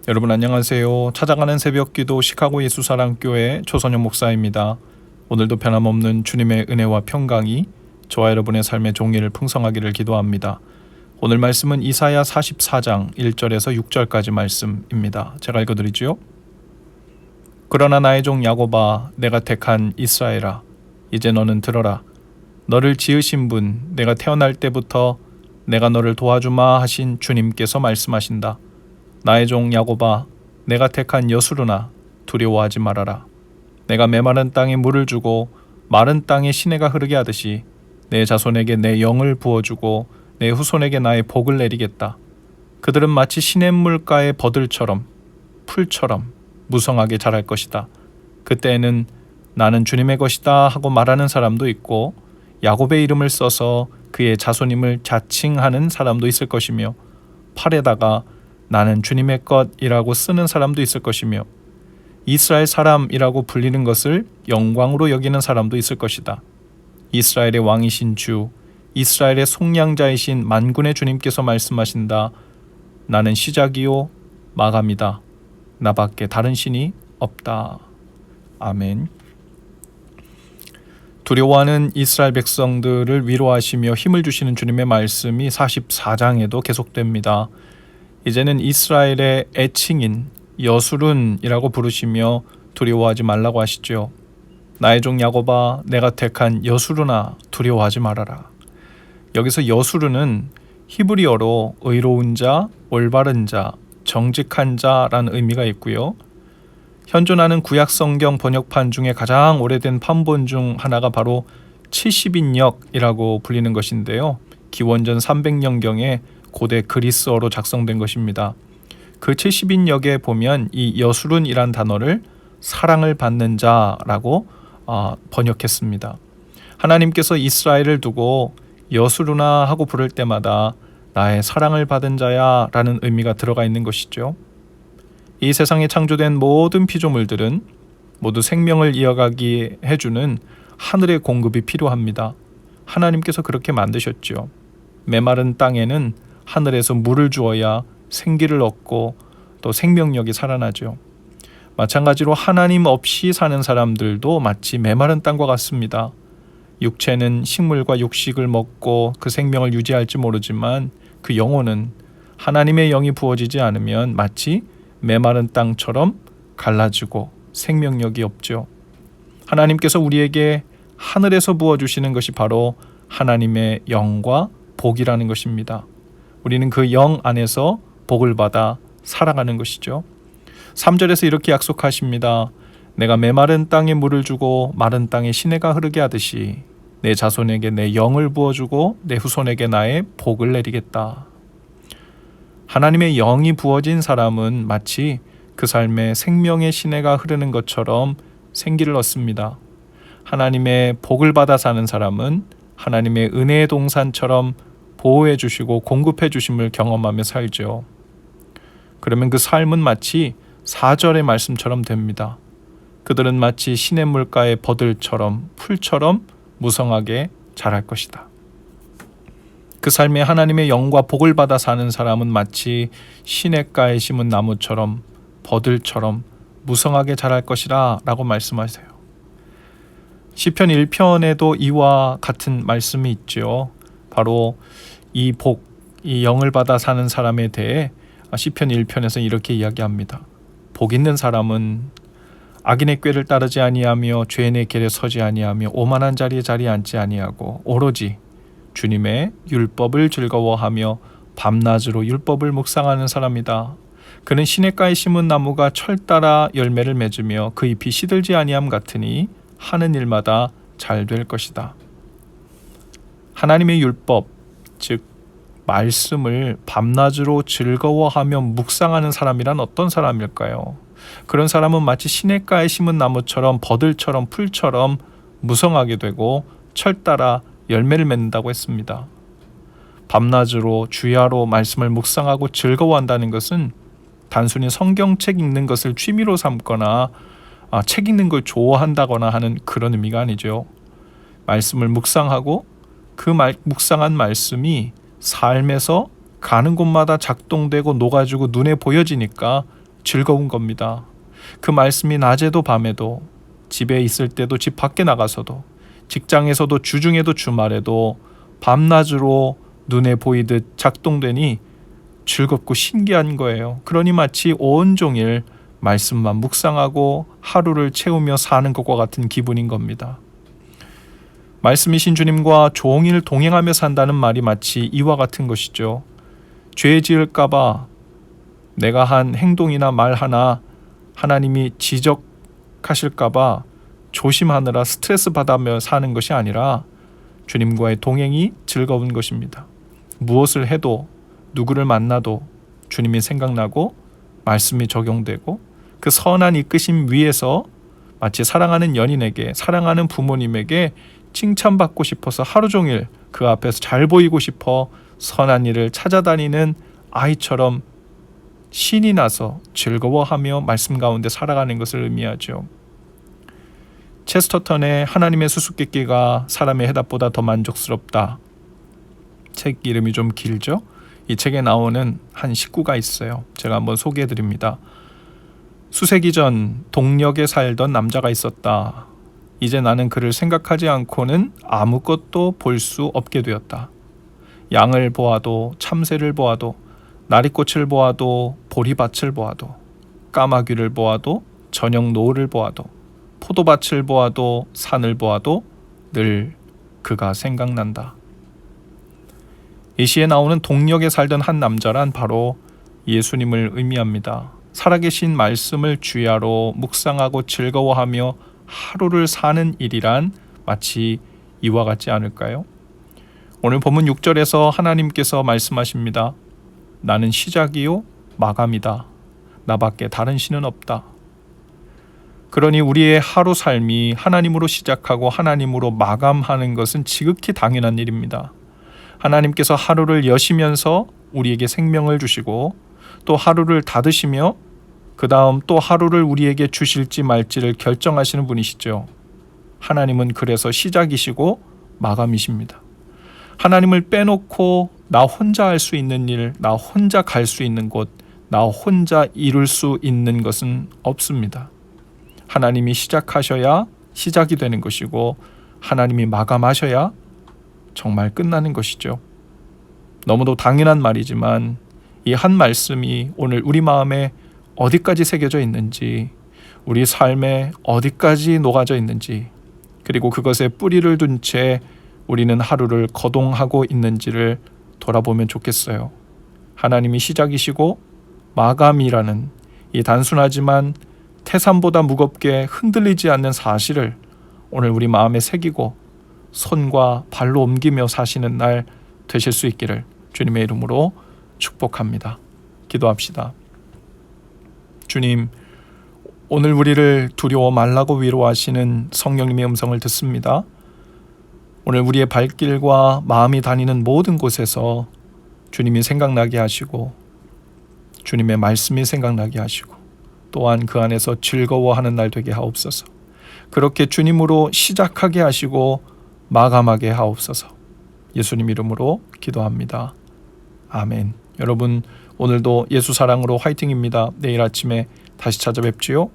여러분 안녕하세요. 찾아가는 새벽기도 시카고 예수사랑교회 조선영 목사입니다. 오늘도 변함없는 주님의 은혜와 평강이 저와 여러분의 삶의 종리를 풍성하기를 기도합니다. 오늘 말씀은 이사야 44장 1절에서 6절까지 말씀입니다. 제가 읽어드리지요. 그러나 나의 종 야곱아, 내가 택한 이스라엘아, 이제 너는 들어라. 너를 지으신 분, 내가 태어날 때부터 내가 너를 도와주마 하신 주님께서 말씀하신다. 나의 종 야곱아, 내가 택한 여수르나 두려워하지 말아라. 내가 메마른 땅에 물을 주고 마른 땅에 시내가 흐르게 하듯이 내 자손에게 내 영을 부어주고 내 후손에게 나의 복을 내리겠다. 그들은 마치 시냇물가의 버들처럼 풀처럼 무성하게 자랄 것이다. 그때에는 나는 주님의 것이다 하고 말하는 사람도 있고 야곱의 이름을 써서 그의 자손임을 자칭하는 사람도 있을 것이며 팔에다가 나는 주님의 것이라고 쓰는 사람도 있을 것이며 이스라엘 사람이라고 불리는 것을 영광으로 여기는 사람도 있을 것이다. 이스라엘의 왕이신 주, 이스라엘의 속량자이신 만군의 주님께서 말씀하신다. 나는 시작이요 마감이다. 나밖에 다른 신이 없다. 아멘. 두려워하는 이스라엘 백성들을 위로하시며 힘을 주시는 주님의 말씀이 44장에도 계속됩니다. 이제는 이스라엘의 애칭인 여수룬이라고 부르시며 두려워하지 말라고 하시죠. 나의 종 야곱아, 내가 택한 여수르나 두려워하지 말아라. 여기서 여수르는 히브리어로 의로운 자, 올바른 자, 정직한 자라는 의미가 있고요. 현존하는 구약 성경 번역판 중에 가장 오래된 판본 중 하나가 바로 70인역이라고 불리는 것인데요. 기원전 300년경에 고대 그리스어로 작성된 것입니다. 그 70인역에 보면 이 여수룬이란 단어를 사랑을 받는 자라고 번역했습니다. 하나님께서 이스라엘을 두고 여수루나 하고 부를 때마다 나의 사랑을 받은 자야 라는 의미가 들어가 있는 것이죠. 이 세상에 창조된 모든 피조물들은 모두 생명을 이어가게 해주는 하늘의 공급이 필요합니다. 하나님께서 그렇게 만드셨죠. 메마른 땅에는 하늘에서 물을 주어야 생기를 얻고 또 생명력이 살아나죠. 마찬가지로 하나님 없이 사는 사람들도 마치 메마른 땅과 같습니다. 육체는 식물과 육식을 먹고 그 생명을 유지할지 모르지만 그 영혼은 하나님의 영이 부어지지 않으면 마치 메마른 땅처럼 갈라지고 생명력이 없죠. 하나님께서 우리에게 하늘에서 부어주시는 것이 바로 하나님의 영과 복이라는 것입니다. 우리는 그 영 안에서 복을 받아 살아가는 것이죠. 3절에서 이렇게 약속하십니다. 내가 메마른 땅에 물을 주고 마른 땅에 시내가 흐르게 하듯이 내 자손에게 내 영을 부어주고 내 후손에게 나의 복을 내리겠다. 하나님의 영이 부어진 사람은 마치 그 삶에 생명의 시내가 흐르는 것처럼 생기를 얻습니다. 하나님의 복을 받아 사는 사람은 하나님의 은혜의 동산처럼 보호해 주시고 공급해 주심을 경험하며 살죠. 그러면 그 삶은 마치 4절의 말씀처럼 됩니다. 그들은 마치 시냇물가의 버들처럼 풀처럼 무성하게 자랄 것이다. 그 삶에 하나님의 영과 복을 받아 사는 사람은 마치 시냇가에 심은 나무처럼 버들처럼 무성하게 자랄 것이라 라고 말씀하세요. 시편 1편에도 이와 같은 말씀이 있죠. 바로 이 복, 이 영을 받아 사는 사람에 대해 시편 1편에서 이렇게 이야기합니다. 복 있는 사람은 악인의 꾀를 따르지 아니하며 죄인의 길에 서지 아니하며 오만한 자리에 자리에 앉지 아니하고 오로지 주님의 율법을 즐거워하며 밤낮으로 율법을 묵상하는 사람이다. 그는 시냇가에 심은 나무가 철 따라 열매를 맺으며 그 잎이 시들지 아니함 같으니 하는 일마다 잘 될 것이다. 하나님의 율법, 즉 말씀을 밤낮으로 즐거워하며 묵상하는 사람이란 어떤 사람일까요? 그런 사람은 마치 시냇가에 심은 나무처럼 버들처럼 풀처럼 무성하게 되고 철 따라 열매를 맺는다고 했습니다. 밤낮으로 주야로 말씀을 묵상하고 즐거워한다는 것은 단순히 성경책 읽는 것을 취미로 삼거나 책 읽는 걸 좋아한다거나 하는 그런 의미가 아니죠. 말씀을 묵상하고 그 묵상한 말씀이 삶에서 가는 곳마다 작동되고 녹아지고 눈에 보여지니까 즐거운 겁니다. 그 말씀이 낮에도 밤에도, 집에 있을 때도 집 밖에 나가서도, 직장에서도 주중에도 주말에도 밤낮으로 눈에 보이듯 작동되니 즐겁고 신기한 거예요. 그러니 마치 온종일 말씀만 묵상하고 하루를 채우며 사는 것과 같은 기분인 겁니다. 말씀이신 주님과 종일 동행하며 산다는 말이 마치 이와 같은 것이죠. 죄 지을까봐 내가 한 행동이나 말 하나 하나님이 지적하실까봐 조심하느라 스트레스 받으며 사는 것이 아니라 주님과의 동행이 즐거운 것입니다. 무엇을 해도, 누구를 만나도 주님이 생각나고 말씀이 적용되고, 그 선한 이끄심 위에서 마치 사랑하는 연인에게, 사랑하는 부모님에게 칭찬받고 싶어서 하루 종일 그 앞에서 잘 보이고 싶어 선한 일을 찾아다니는 아이처럼 신이 나서 즐거워하며 말씀 가운데 살아가는 것을 의미하죠. 체스터턴의 하나님의 수수께끼가 사람의 해답보다 더 만족스럽다. 책 이름이 좀 길죠? 이 책에 나오는 한 식구가 있어요. 제가 한번 소개해드립니다. 수세기 전 동력에 살던 남자가 있었다. 이제 나는 그를 생각하지 않고는 아무것도 볼 수 없게 되었다. 양을 보아도, 참새를 보아도, 나리꽃을 보아도, 보리밭을 보아도, 까마귀를 보아도, 저녁 노을을 보아도, 포도밭을 보아도, 산을 보아도 늘 그가 생각난다. 이 시에 나오는 동력에 살던 한 남자란 바로 예수님을 의미합니다. 살아계신 말씀을 주야로 묵상하고 즐거워하며 하루를 사는 일이란 마치 이와 같지 않을까요? 오늘 본문 6절에서 하나님께서 말씀하십니다. 나는 시작이요 마감이다. 나밖에 다른 신은 없다. 그러니 우리의 하루 삶이 하나님으로 시작하고 하나님으로 마감하는 것은 지극히 당연한 일입니다. 하나님께서 하루를 여시면서 우리에게 생명을 주시고 또 하루를 닫으시며 그 다음 또 하루를 우리에게 주실지 말지를 결정하시는 분이시죠. 하나님은 그래서 시작이시고 마감이십니다. 하나님을 빼놓고 나 혼자 할 수 있는 일, 나 혼자 갈 수 있는 곳, 나 혼자 이룰 수 있는 것은 없습니다. 하나님이 시작하셔야 시작이 되는 것이고 하나님이 마감하셔야 정말 끝나는 것이죠. 너무도 당연한 말이지만 이 한 말씀이 오늘 우리 마음에 어디까지 새겨져 있는지, 우리 삶에 어디까지 녹아져 있는지, 그리고 그것에 뿌리를 둔 채 우리는 하루를 거동하고 있는지를 돌아보면 좋겠어요. 하나님이 시작이시고 마감이라는 이 단순하지만 태산보다 무겁게 흔들리지 않는 사실을 오늘 우리 마음에 새기고 손과 발로 옮기며 사시는 날 되실 수 있기를 주님의 이름으로 축복합니다. 기도합시다. 주님, 오늘 우리를 두려워 말라고 위로하시는 성령님의 음성을 듣습니다. 오늘 우리의 발길과 마음이 다니는 모든 곳에서 주님이 생각나게 하시고 주님의 말씀이 생각나게 하시고 또한 그 안에서 즐거워하는 날 되게 하옵소서. 그렇게 주님으로 시작하게 하시고 마감하게 하옵소서. 예수님 이름으로 기도합니다. 아멘. 여러분, 오늘도 예수 사랑으로 화이팅입니다. 내일 아침에 다시 찾아뵙지요.